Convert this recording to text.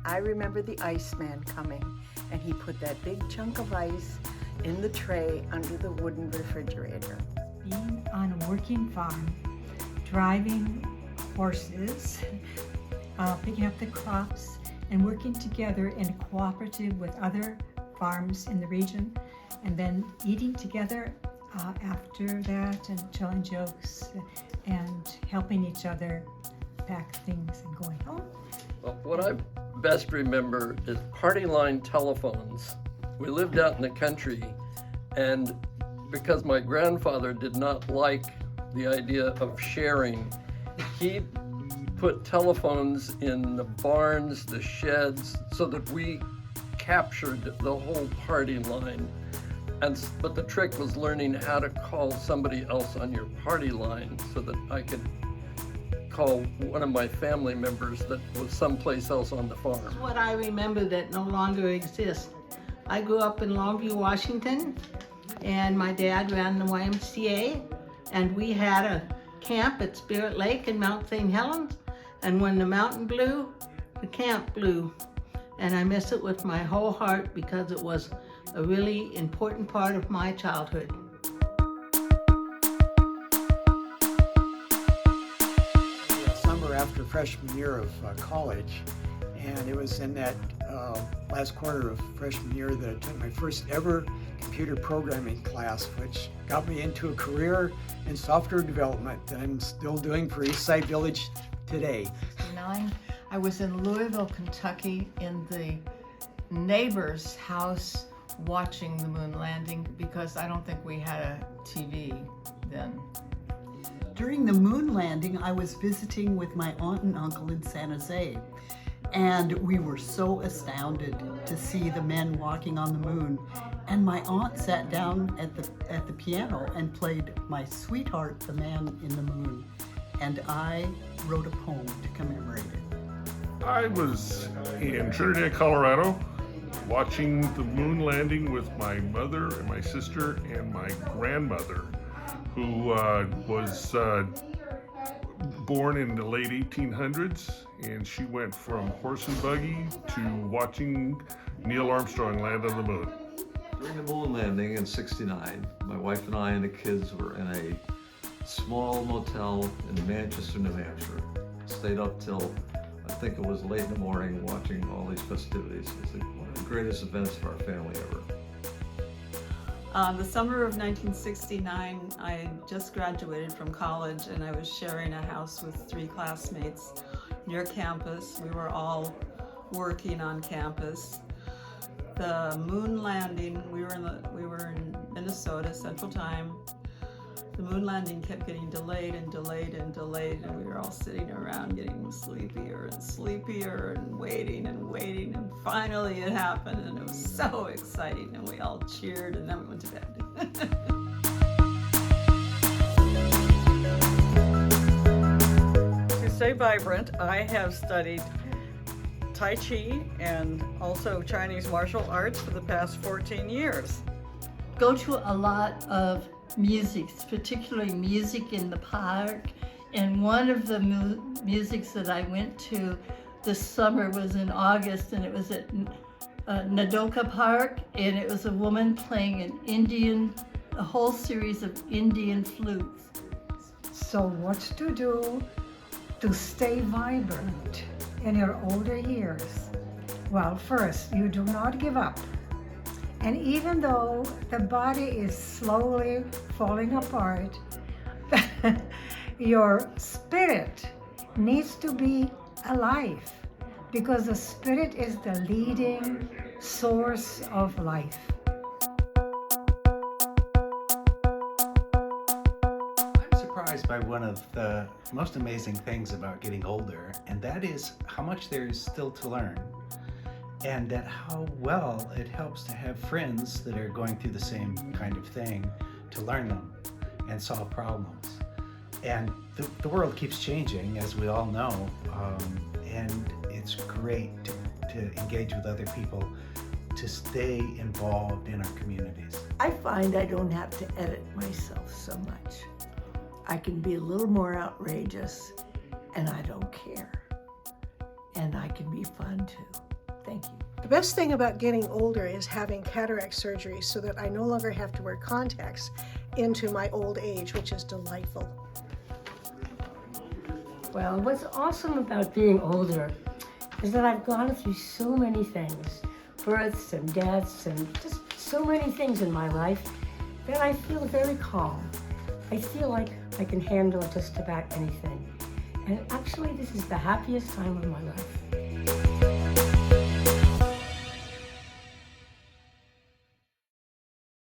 I remember the Iceman coming, and he put that big chunk of ice in the tray under the wooden refrigerator. Being on a working farm, driving horses, picking up the crops, and working together in a cooperative with other farms in the region, and then eating together after that and telling jokes and helping each other pack things and going home. Well, what I best remember is party line telephones. We lived out in the country, and because my grandfather did not like the idea of sharing, he put telephones in the barns, the sheds, so that we captured the whole party line. But the trick was learning how to call somebody else on your party line so that I could call one of my family members that was someplace else on the farm. What I remember that no longer exists. I grew up in Longview, Washington, and my dad ran the YMCA, and we had a camp at Spirit Lake in Mount St. Helens, and when the mountain blew, the camp blew. And I miss it with my whole heart because it was a really important part of my childhood. Summer after freshman year of college, and it was in that last quarter of freshman year that I took my first ever computer programming class, which got me into a career in software development that I'm still doing for Eastside Village today. I was in Louisville, Kentucky, in the neighbor's house watching the moon landing because I don't think we had a TV then. During the moon landing, I was visiting with my aunt and uncle in San Jose, and we were so astounded to see the men walking on the moon. And my aunt sat down at the piano and played My Sweetheart, the Man in the Moon, and I wrote a poem to commemorate it. I was in Trinidad, Colorado, watching the moon landing with my mother and my sister and my grandmother, who was born in the late 1800s, and she went from horse and buggy to watching Neil Armstrong land on the moon. During the moon landing in '69, my wife and I and the kids were in a small motel in Manchester, New Hampshire. Stayed up till I think it was late in the morning watching all these festivities. It was one of the greatest events of our family ever. The summer of 1969, I had just graduated from college and I was sharing a house with 3 classmates near campus. We were all working on campus. The moon landing, we were in Minnesota, Central Time. The moon landing kept getting delayed and delayed and delayed, and we were all sitting around getting sleepier and sleepier and waiting, and finally it happened, and it was so exciting, and we all cheered, and then we went to bed. To stay vibrant, I have studied Tai Chi and also Chinese martial arts for the past 14 years. Go to a lot of music, particularly music in the park. And one of the musics that I went to this summer was in August, and it was at Nadoka Park, and it was a woman playing a whole series of Indian flutes. So what to do to stay vibrant in your older years? Well, first, you do not give up. And even though the body is slowly falling apart, your spirit needs to be alive, because the spirit is the leading source of life. I'm surprised by one of the most amazing things about getting older, and that is how much there is still to learn. And that how well it helps to have friends that are going through the same kind of thing, to learn them and solve problems. And the world keeps changing, as we all know, and it's great to engage with other people, to stay involved in our communities. I find I don't have to edit myself so much. I can be a little more outrageous, and I don't care. And I can be fun too. Thank you. The best thing about getting older is having cataract surgery so that I no longer have to wear contacts into my old age, which is delightful. Well, what's awesome about being older is that I've gone through so many things, births and deaths and just so many things in my life that I feel very calm. I feel like I can handle just about anything. And actually, this is the happiest time of my life.